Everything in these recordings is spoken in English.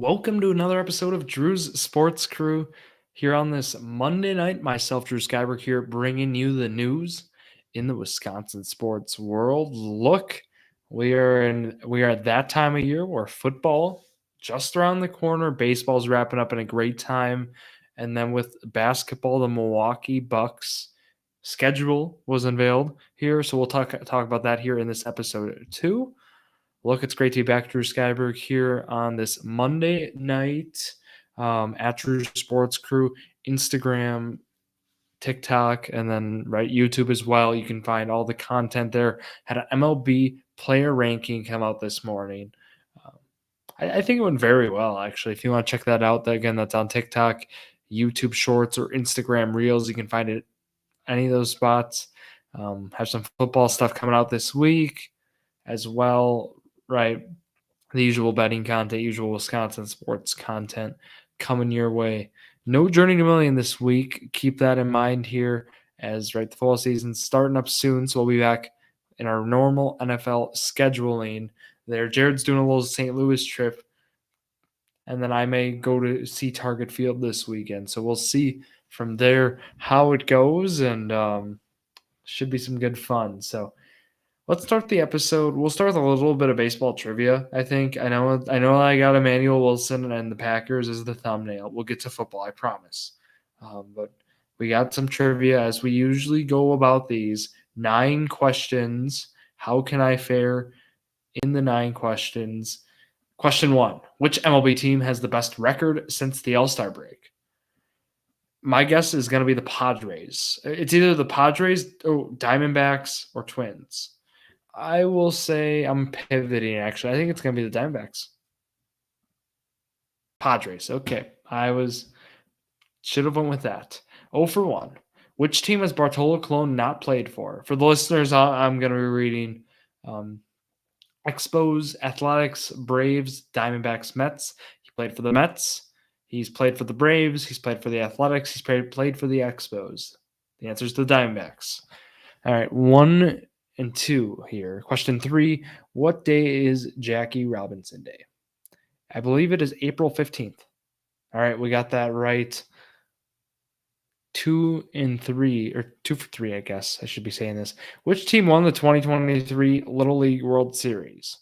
Welcome to another episode of Drew's Sports Crew. Here on this Monday night, myself, Drew Skyberg, here bringing you the news in the Wisconsin sports world. Look, we are at that time of year where football just around the corner, baseball's wrapping up in a great time, and then with basketball, the Milwaukee Bucks schedule was unveiled here. So we'll talk about that here in this episode too. Look, it's great to be back, Drew Skyberg, here on this Monday night at Drew Sports Crew, Instagram, TikTok, and then YouTube as well. You can find all the content there. Had an MLB player ranking come out this morning. Um, I think it went very well, actually. If you want to check that out, again, that's on TikTok, YouTube Shorts, or Instagram Reels. You can find it any of those spots. Have some football stuff coming out this week as well, right? The usual betting content, usual Wisconsin sports content coming your way. No Journey to Million this week. Keep that in mind here as the fall season's starting up soon. So we'll be back in our normal NFL scheduling there. Jared's doing a little St. Louis trip, and then I may go to see Target Field this weekend. So we'll see from there how it goes, and should be some good fun. So let's start the episode. We'll start with a little bit of baseball trivia, I think. I know I got Emmanuel Wilson and the Packers as the thumbnail. We'll get to football, I promise. But we got some trivia as we usually go about these. 9 questions. How can I fare in the 9 questions? Question 1. Which MLB team has the best record since the All-Star break? My guess is going to be the Padres. It's either the Padres, or Diamondbacks, or Twins. I will say I'm pivoting, actually. I think it's going to be the Diamondbacks. Padres. Okay. Should have went with that. 0 for 1. Which team has Bartolo Colon not played for? For the listeners, I'm going to be reading Expos, Athletics, Braves, Diamondbacks, Mets. He played for the Mets. He's played for the Braves. He's played for the Athletics. He's played for the Expos. The answer is the Diamondbacks. All right. 1 and 2 here. Question 3. What day is Jackie Robinson Day? I believe it is April 15th. All right. We got that right. 2 and 3, or 2 for 3, I guess I should be saying this. Which team won the 2023 Little League World Series?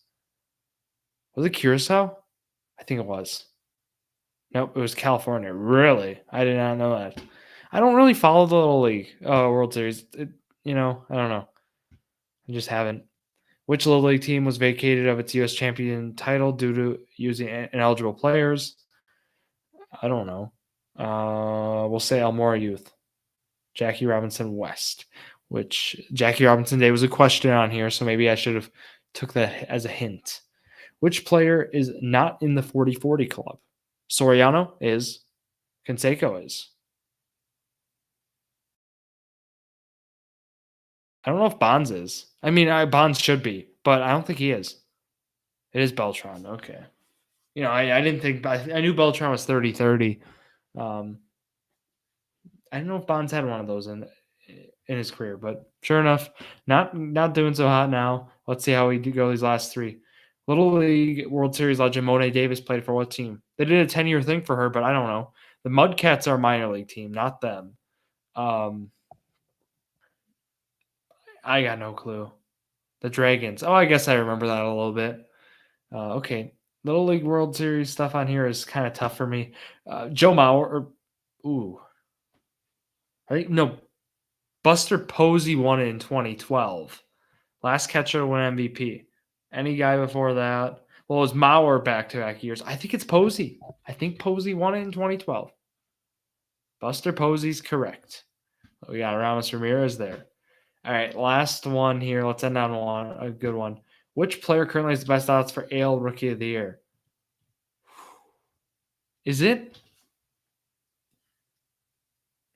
Was it Curacao? I think it was. Nope, it was California. Really? I did not know that. I don't really follow the Little League World Series. I don't know. I just haven't. Which Little League team was vacated of its U.S. champion title due to using ineligible players? I don't know. We'll say Elmora Youth. Jackie Robinson West, which Jackie Robinson Day was a question on here, so maybe I should have took that as a hint. Which player is not in the 40-40 club? Soriano is. Canseco is. I don't know if Bonds is. I mean, Bonds should be, but I don't think he is. It is Beltran. Okay. I didn't think. I knew Beltran was 30-30. I don't know if Bonds had one of those in his career, but sure enough, not doing so hot now. Let's see how we go these last 3. Little League World Series legend Monet Davis played for what team? They did a 10-year thing for her, but I don't know. The Mudcats are a minor league team, not them. I got no clue. The Dragons. Oh, I guess I remember that a little bit. Okay. Little League World Series stuff on here is kind of tough for me. Joe Mauer. I think, no. Buster Posey won it in 2012. Last catcher to win MVP. Any guy before that? Well, it was Mauer back-to-back years. I think it's Posey. I think Posey won it in 2012. Buster Posey's correct. We got Ramos Ramirez there. All right, last one here. Let's end on a good one. Which player currently has the best odds for AL Rookie of the Year? Is it?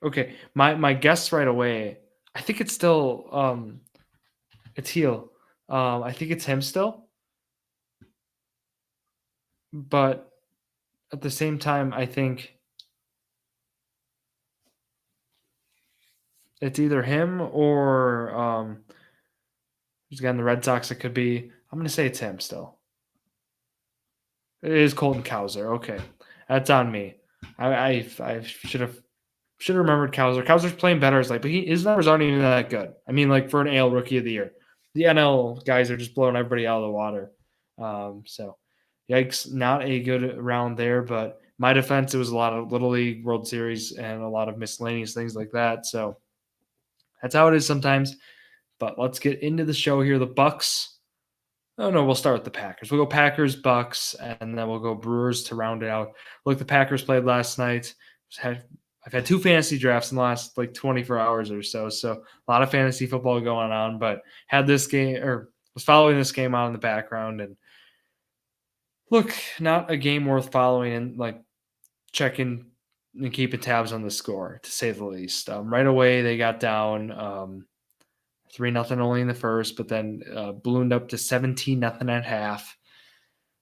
Okay, my guess right away. I think it's still it's Heel. I think it's him still. But at the same time, I think it's either him or who's got in the Red Sox. It could be. I'm going to say it's him still. It is Colton Cowser. Okay, that's on me. I should have remembered Cowser. Cowser's playing better as like, but his numbers aren't even that good. I mean, like for an AL Rookie of the Year, the NL guys are just blowing everybody out of the water. So, yikes, not a good round there. But my defense, it was a lot of Little League, World Series, and a lot of miscellaneous things like that. So that's how it is sometimes. But let's get into the show here. The Bucks. Oh no, we'll start with the Packers. We'll go Packers, Bucks, and then we'll go Brewers to round it out. Look, the Packers played last night. I've had two fantasy drafts in the last like 24 hours or so. So a lot of fantasy football going on, but had this game or was following this game on in the background. And look, not a game worth following and like checking and keeping tabs on the score, to say the least. Right away, they got down 3-0 only in the first, but then ballooned up to 17-0 at half.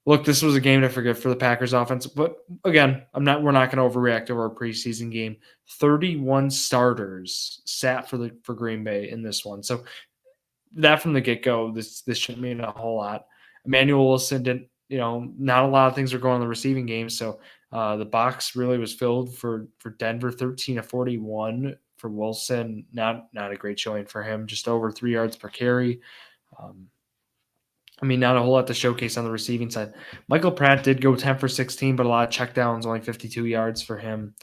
Look, this was a game to forget for the Packers offense, but again, we're not going to overreact over a preseason game. 31 starters sat for Green Bay in this one. So that from the get-go, this shouldn't mean a whole lot. Emmanuel Wilson didn't, not a lot of things were going on the receiving game. So the box really was filled for Denver, 13-41 for Wilson. Not a great showing for him, just over 3 yards per carry. Not a whole lot to showcase on the receiving side. Michael Pratt did go 10 for 16, but a lot of checkdowns, only 52 yards for him.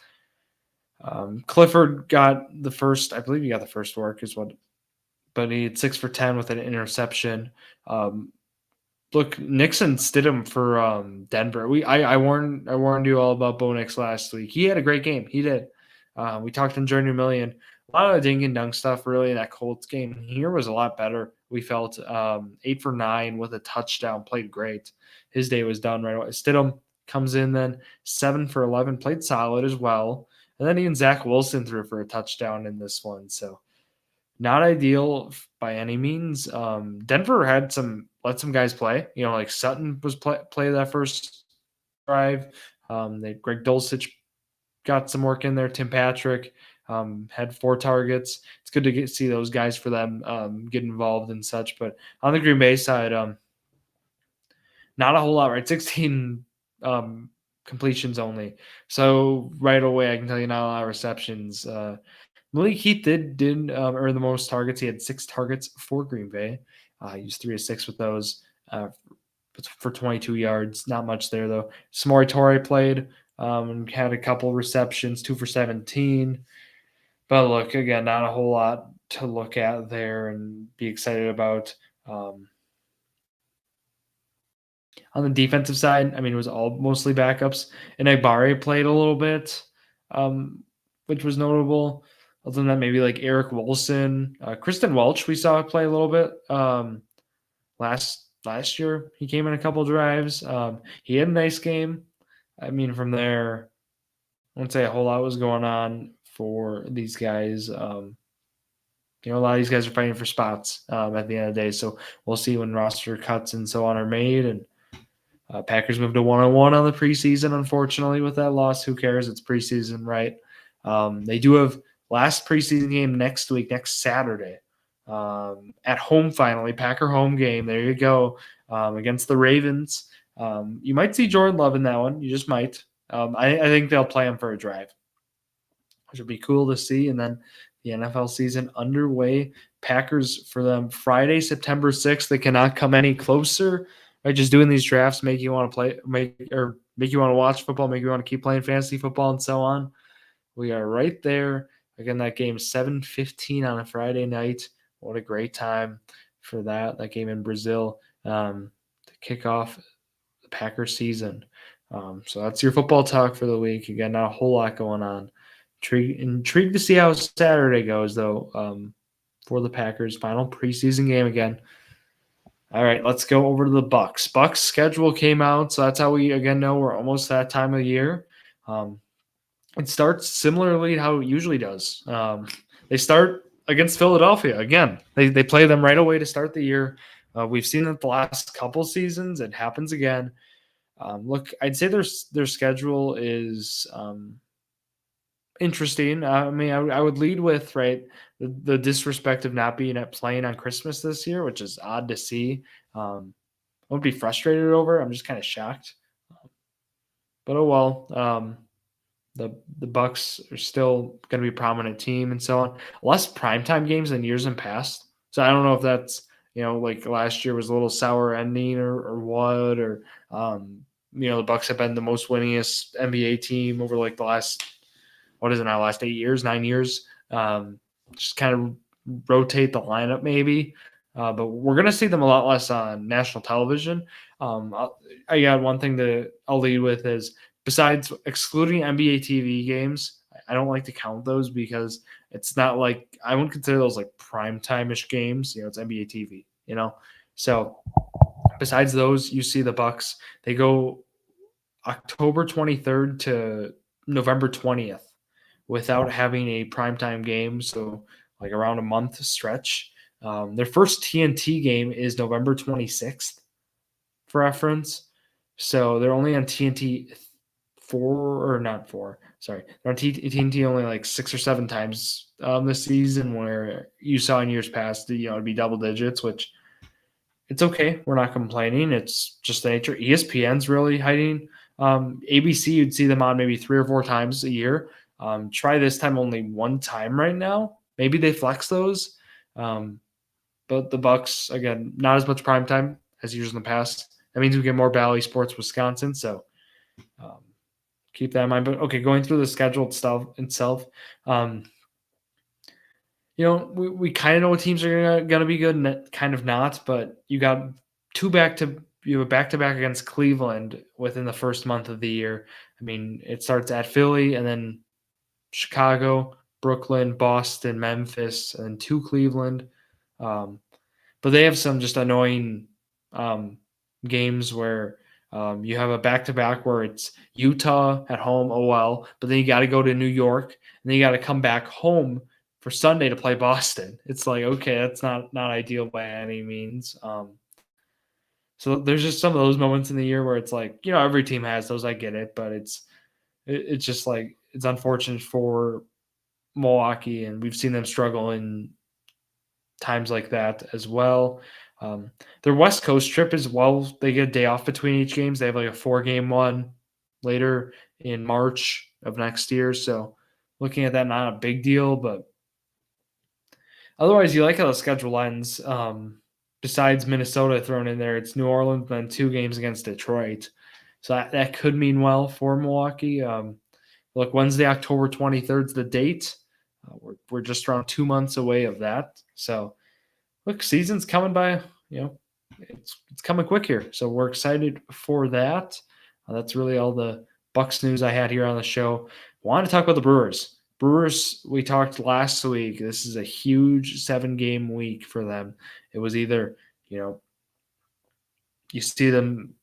Clifford got the first, I believe he got the first work, but he had 6 for 10 with an interception. Look, Nixon Stidham for Denver. I warned you all about Bo Nix last week. He had a great game. He did. We talked in Journey Million. A lot of ding and dunk stuff really in that Colts game. Here was a lot better. We felt 8 for 9 with a touchdown. Played great. His day was done right away. Stidham comes in then 7 for 11. Played solid as well. And then even Zach Wilson threw for a touchdown in this one. So not ideal by any means. Denver had let some guys play. Like Sutton was play that first drive. Greg Dulcich got some work in there. Tim Patrick had 4 targets. It's good to see those guys for them get involved and such. But on the Green Bay side, not a whole lot, right? 16 completions only. So right away, I can tell you not a lot of receptions. Malik Heath did earn the most targets. He had 6 targets for Green Bay. He was 3 of 6 with those for 22 yards. Not much there, though. Samori Torre played and had a couple receptions, 2 for 17. But look, again, not a whole lot to look at there and be excited about. On the defensive side, it was all mostly backups. And Agbare played a little bit, which was notable. Other than that, maybe like Eric Wilson, Kristen Welch, we saw play a little bit last year. He came in a couple drives. He had a nice game. From there, I wouldn't say a whole lot was going on for these guys. A lot of these guys are fighting for spots at the end of the day. So we'll see when roster cuts and so on are made. And Packers moved to 1-1 on the preseason, unfortunately, with that loss. Who cares? It's preseason, right? They do have last preseason game next week, next Saturday, at home finally. Packer home game. There you go. Against the Ravens. You might see Jordan Love in that one. You just might. I think they'll play him for a drive, which would be cool to see. And then the NFL season underway. Packers for them Friday, September 6th. They cannot come any closer. Right, just doing these drafts make you want to make you want to watch football, make you want to keep playing fantasy football, and so on. We are right there. Again, that game 7:15 on a Friday night. What a great time for that game in Brazil to kick off the Packers season. So that's your football talk for the week. Again, not a whole lot going on. Intrigued to see how Saturday goes, though, for the Packers. Final preseason game again. All right, let's go over to the Bucks. Bucks schedule came out, so that's how we again know we're almost that time of year. It starts similarly to how it usually does. They start against Philadelphia again. They play them right away to start the year. We've seen it the last couple seasons. It happens again. Look, I'd say their schedule is interesting. I would lead with the disrespect of not being playing on Christmas this year, which is odd to see. I won't be frustrated over. I'm just kind of shocked. But oh well. The Bucks are still going to be a prominent team and so on. Less primetime games than years in past. So I don't know if that's like last year was a little sour ending or what or the Bucks have been the most winningest NBA team over like the last what is it now last 8 years 9 years. Just kind of rotate the lineup maybe. But we're going to see them a lot less on national television. I got one thing I'll lead with is besides excluding NBA TV games, I don't like to count those because it's not like I wouldn't consider those like prime time-ish games. It's NBA TV. So besides those, you see the Bucks. They go October 23rd to November 20th without having a primetime game. So like around a month stretch. Their first TNT game is November 26th for reference. So they're only on TNT four or not four. Sorry, they're on TNT only like 6 or 7 times this season. Where you saw in years past, it'd be double digits, which it's okay. We're not complaining. It's just the nature. ESPN's really hiding. ABC, you'd see them on maybe 3 or 4 times a year. Try this time only one time right now. Maybe they flex those. But the Bucks, again, not as much prime time as years in the past. That means we get more Bally Sports Wisconsin. So um, keep that in mind. But okay, going through the schedule itself, we kind of know what teams are gonna be good and kind of not. But you got you have a back to back against Cleveland within the first month of the year. I mean, it starts at Philly and then Chicago, Brooklyn, Boston, Memphis, and to Cleveland. Um, but they have some just annoying games where you have a back to back where it's Utah at home, oh well, but then you got to go to New York and then you got to come back home for Sunday to play Boston. It's like, okay, that's not ideal by any means. So there's just some of those moments in the year where it's like, every team has those. I get it, but it's just like it's unfortunate for Milwaukee, and we've seen them struggle in times like that as well. Their West Coast trip as well, they get a day off between each games. They have like a 4-game one later in March of next year. So looking at that, not a big deal, but otherwise you like how the schedule ends. Besides Minnesota thrown in there, it's New Orleans, then 2 games against Detroit. So that could mean well for Milwaukee. Look, Wednesday, October 23rd is the date. We're just around 2 months away of that. So look, season's coming by. It's coming quick here. So we're excited for that. That's really all the Bucks news I had here on the show. Want to talk about the Brewers. Brewers, we talked last week. This is a huge 7-game week for them. It was either, you see them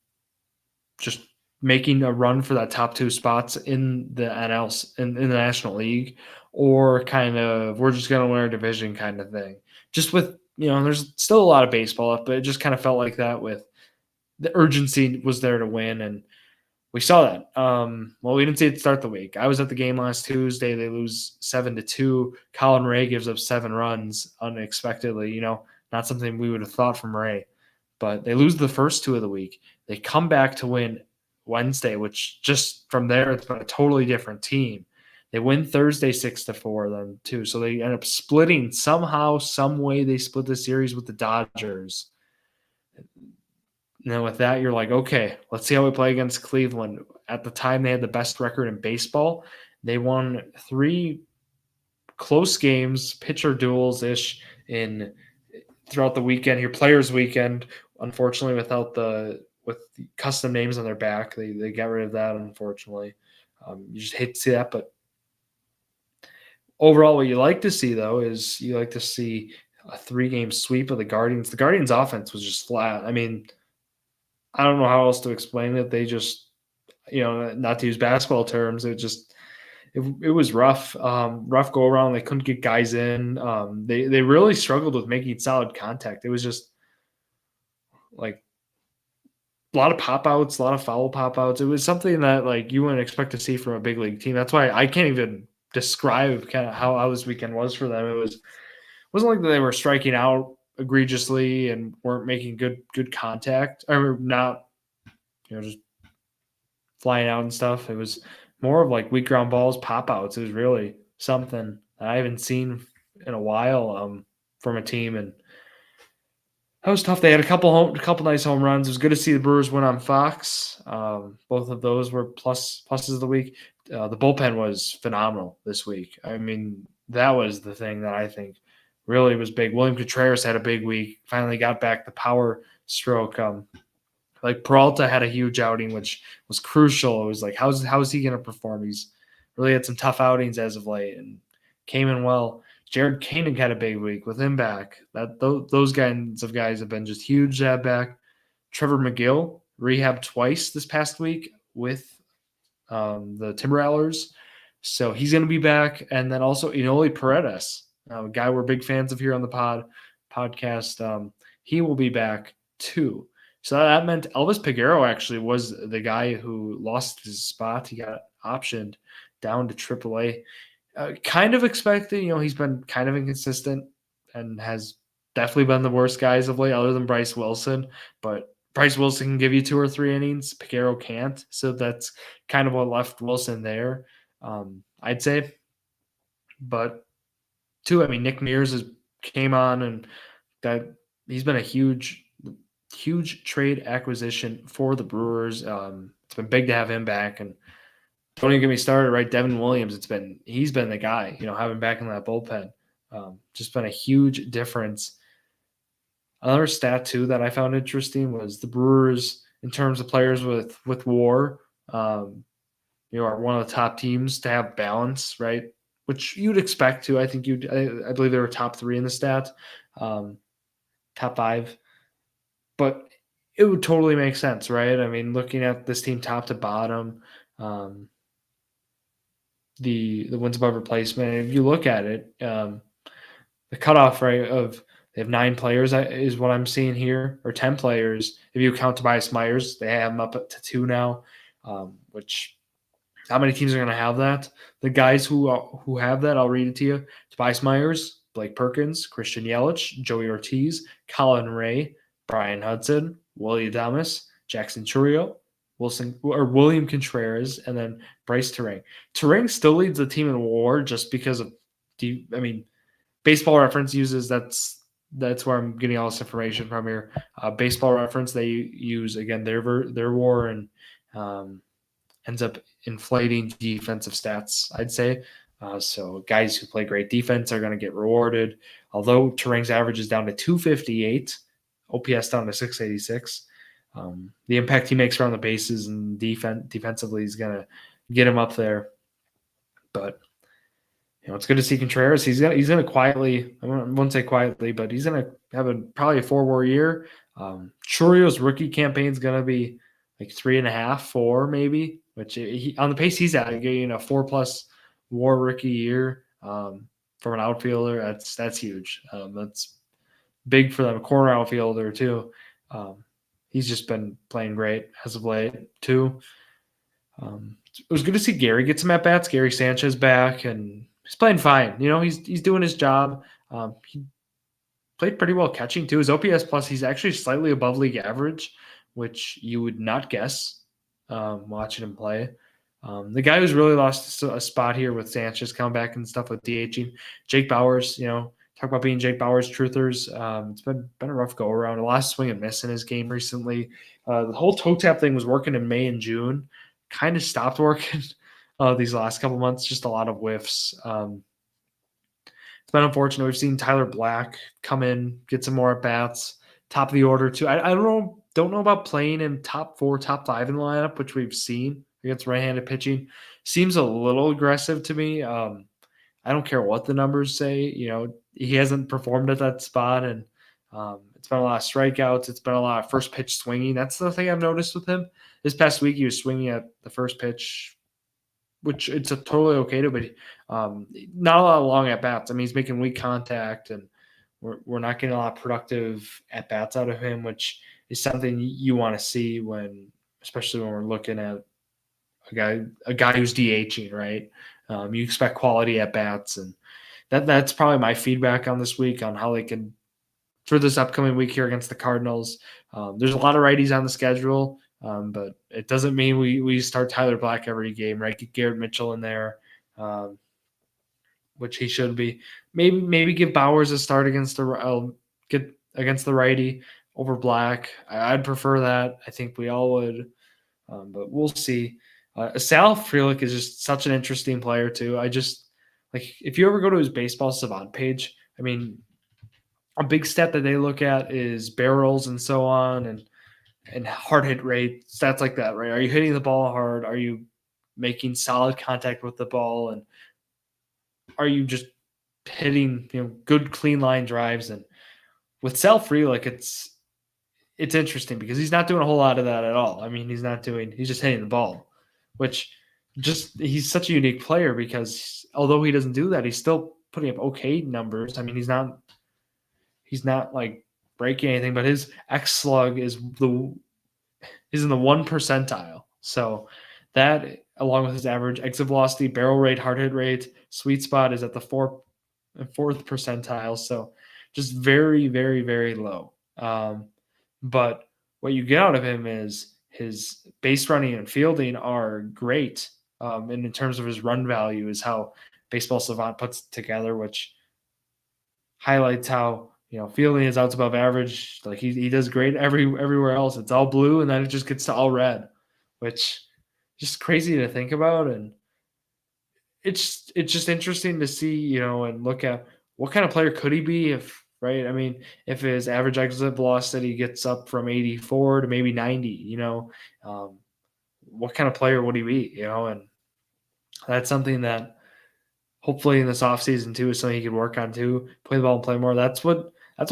just making a run for that top 2 spots in the NL in the National League, or kind of we're just going to win our division kind of thing. Just with there's still a lot of baseball left, but it just kind of felt like that with the urgency was there to win, and we saw that. Well, we didn't see it start the week. I was at the game last Tuesday. They lose 7-2. Colin Ray gives up 7 runs unexpectedly. Not something we would have thought from Ray, but they lose the first 2 of the week. They come back to win Wednesday, which just from there it's been a totally different team. They win Thursday 6-4 then too. So they end up splitting somehow, some way they split the series with the Dodgers. And then with that, you're like, okay, let's see how we play against Cleveland. At the time, they had the best record in baseball. They won 3 close games, pitcher duels-ish throughout the weekend, your players' weekend. Unfortunately, with the custom names on their back, they got rid of that, unfortunately. You just hate to see that, but overall, what you like to see, though, is you like to see a 3-game sweep of the Guardians. The Guardians' offense was just flat. I mean, I don't know how else to explain it. They just, not to use basketball terms, it was rough, rough go around. They couldn't get guys in. They really struggled with making solid contact. It was just like a lot of pop outs, a lot of foul pop outs. It was something that like you wouldn't expect to see from a big league team. That's why I can't even describe kind of how this weekend was for them. Wasn't like they were striking out egregiously and weren't making good contact, or not, just flying out and stuff. It was more of like weak ground balls, pop outs. It was really something that I haven't seen in a while from a team, and that was tough. They had a couple nice home runs. It was good to see the Brewers win on Fox. Both of those were pluses of the week. The bullpen was phenomenal this week. I mean, that was the thing that I think really was big. William Contreras had a big week. Finally got back the power stroke. Like Peralta had a huge outing, which was crucial. It was like, how's he going to perform? He's really had some tough outings as of late and came in well. Jared Koenig had a big week with him back. Those kinds of guys have been just huge to have back. Trevor McGill rehabbed twice this past week with the Timberwolves, so he's going to be back. And then also Enoli Paredes, a guy we're big fans of here on the podcast. He will be back too. So that meant Elvis Peguero actually was the guy who lost his spot. He got optioned down to AAA. Kind of expected, he's been kind of inconsistent and has definitely been the worst guys of late, other than Bryce Wilson. But Bryce Wilson can give you 2 or 3 innings. Peguero can't. So that's kind of what left Wilson there, I'd say. But too, I mean, Nick Mears came on, and that he's been a huge trade acquisition for the Brewers. It's been big to have him back, and don't even get me started, right? Devin Williams, he's been the guy, having back in that bullpen. Just been a huge difference. Another stat too that I found interesting was the Brewers, in terms of players with WAR, are one of the top teams to have balance, right? Which you'd expect to. I believe they were top 3 in the stat, top 5. But it would totally make sense, right? I mean, looking at this team top to bottom, the wins above replacement, if you look at it, the cutoff, right, of they have 9 players is what I'm seeing here, or 10 players. If you count Tobias Myers, they have him up to 2 now, which how many teams are going to have that? The guys who have that, I'll read it to you. Tobias Myers, Blake Perkins, Christian Yelich, Joey Ortiz, Colin Ray, Brian Hudson, Willie Adames, Jackson Chourio, William Contreras, and then Bryce Terang. Terang still leads the team in WAR just because of Baseball Reference uses that's where I'm getting all this information from here. Baseball Reference, they use again their WAR, and ends up inflating defensive stats, I'd say. So guys who play great defense are going to get rewarded. Although Terang's average is down to 258, OPS down to 686. The impact he makes around the bases and defensively is going to get him up there. But it's good to see Contreras. He's going to quietly, I wouldn't say quietly, but he's going to have probably a 4 WAR year. Chourio's rookie campaign is going to be like 3.5, 4 maybe, which on the pace he's at, getting a 4+ WAR rookie year from an outfielder, that's huge. That's big for them. A corner outfielder too. He's just been playing great as of late too. It was good to see Gary get some at bats. Gary Sanchez back, and he's playing fine. He's doing his job. He played pretty well catching too. His OPS plus, he's actually slightly above league average, which you would not guess watching him play. The guy who's really lost a spot here with Sanchez coming back and stuff with DHing, Jake Bauers. Talk about being Jake Bauers truthers. It's been a rough go around. A lot of swing and miss in his game recently. The whole toe tap thing was working in May and June. Kind of stopped working these last couple months. Just a lot of whiffs. It's been unfortunate. We've seen Tyler Black come in, get some more at bats, top of the order too. I don't know about playing him top 4, top 5 in the lineup, which we've seen against right-handed pitching. Seems a little aggressive to me. I don't care what the numbers say. He hasn't performed at that spot, and it's been a lot of strikeouts. It's been a lot of first pitch swinging. That's the thing I've noticed with him. This past week, he was swinging at the first pitch, which it's totally okay to, but not a lot of long at bats. I mean, he's making weak contact, and we're not getting a lot of productive at bats out of him, which is something you want to see especially when we're looking at a guy who's DHing, right? You expect quality at bats, and that's probably my feedback on this week on how they can, for this upcoming week here against the Cardinals. There's a lot of righties on the schedule. But it doesn't mean we start Tyler Black every game, right? Get Garrett Mitchell in there, which he should be. Maybe give Bowers a start against get against the righty over Black. I'd prefer that. I think we all would, but we'll see. Sal Frelick is just such an interesting player too. I just like if you ever go to his baseball savant page. I mean, a big stat that they look at is barrels and so on, and hard hit rate, stats like that, right? Are you hitting the ball hard? Are you making solid contact with the ball? And are you just hitting, good clean line drives? And with Sal Frelick, it's interesting because he's not doing a whole lot of that at all. I mean, he's just hitting the ball, which he's such a unique player because although he doesn't do that, he's still putting up okay numbers. I mean, he's not like breaking anything, but his X slug is in the 1 percentile. So that, along with his average exit velocity, barrel rate, hard hit rate, sweet spot is at the 4th percentile. So just very, very, very low. But what you get out of him is his base running and fielding are great. And in terms of his run value is how Baseball Savant puts it together, which highlights how fielding is outs above average. Like he does great everywhere else. It's all blue, and then it just gets to all red, which just crazy to think about. And it's just interesting to see, and look at what kind of player could he be if, right? I mean, if his average exit velocity gets up from 84 to maybe 90, what kind of player would he be, and that's something that hopefully in this offseason too is something he could work on too, play the ball and play more. That's what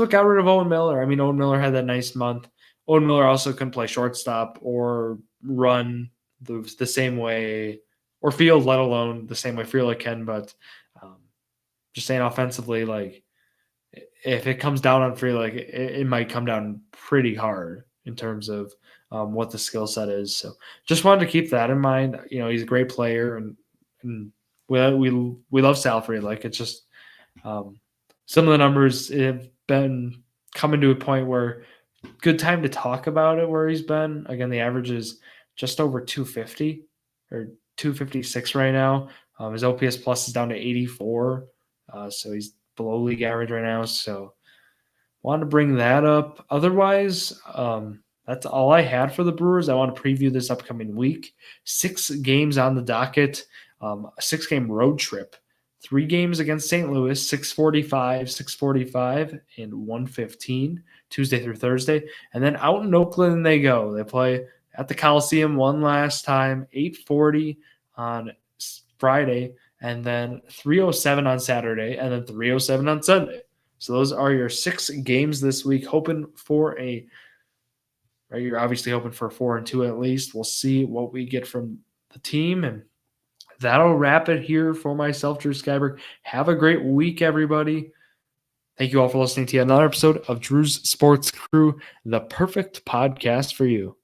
got rid of Owen Miller. I mean, Owen Miller had that nice month. Owen Miller also couldn't play shortstop or run the same way or field, let alone the same way Frelick can. But just saying offensively, like if it comes down on Frelick, it might come down pretty hard in terms of what the skill set is. So just wanted to keep that in mind. He's a great player, and we love Sal Frelick. It's just some of the numbers have been coming to a point where good time to talk about it where he's been. Again, the average is just over 250 or 256 right now. His OPS plus is down to 84. So he's below league average right now. So wanted to bring that up. Otherwise, that's all I had for the Brewers. I want to preview this upcoming week. 6 games on the docket, a 6-game road trip. 3 games against St. Louis, 6:45, and 1:15, Tuesday through Thursday. And then out in Oakland they go. They play at the Coliseum one last time, 8:40 on Friday, and then 3:07 on Saturday, and then 3:07 on Sunday. So those are your 6 games this week. You're obviously hoping for 4-2 at least. We'll see what we get from the team, and that'll wrap it here for myself, Drew Skyberg. Have a great week, everybody. Thank you all for listening to another episode of Drew's Sports Crew, the perfect podcast for you.